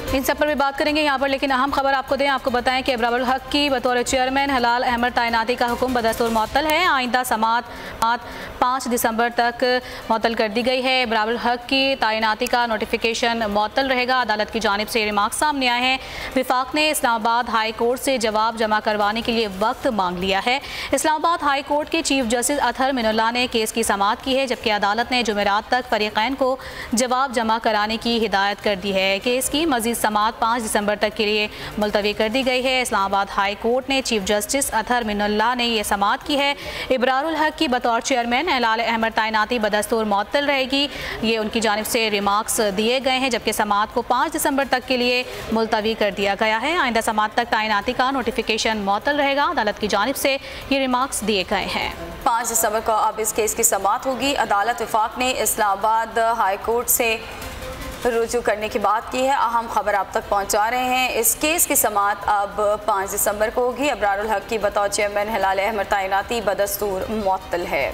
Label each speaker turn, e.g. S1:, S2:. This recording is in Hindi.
S1: इन सब पर भी बात करेंगे यहाँ पर, लेकिन अहम खबर आपको दें, आपको बताएं कि इब्रारुल हक की बतौर चेयरमैन हलाल अहमद तैनाती का हुक्म बदस्तूर मुअत्तल है। आइंदा समात 5 दिसंबर तक मुअत्तल कर दी गई है। इब्रारुल हक की तैनाती का नोटिफिकेशन मुअत्तल रहेगा। अदालत की जानिब से रिमार्क सामने आए हैं। विफाक ने इस्लामाबाद हाई कोर्ट से जवाब जमा करवाने के लिए वक्त मांग लिया है। इस्लामाबाद हाई कोर्ट के चीफ जस्टिस अतहर मिनुल्लाह ने केस की समाअत की है, जबकि अदालत ने जुमेरात तक फरीकैन को जवाब जमा कराने की हिदायत कर दी है। केस की मजीद समाअत 5 दिसंबर तक के लिए मुलतवी कर दी गई है। इस्लामाबाद हाई कोर्ट ने चीफ जस्टिस अतहर मिनुल्लाह ने यह समाअत की है। इब्रारुल हक की बतौर चेयरमैन हलाल अहमद तैनाती बदस्तूर मुअत्तल रहेगी। ये उनकी जानिब से रिमार्क्स दिए गए हैं, जबकि समाअत को 5 दिसंबर तक के लिए मुलतवी कर दिया गया है। आइंदा समाअत तक तैनाती का नोटिफिकेशन मुअत्तल रहेगा। अदालत की जानिब से ये रिमार्क्स दिए गए हैं।
S2: 5 दिसंबर को अब इस केस की समाअत होगी। अदालत वफाक ने इस्लामाबाद हाई कोर्ट से रुजू करने की बात की है। अहम खबर आप तक पहुंचा रहे हैं। इस केस की समाअत अब 5 दिसंबर को होगी। इब्रारुल हक की बतौर चेयरमैन हलाल अहमद तैनाती बदस्तूर मुअत्तल है।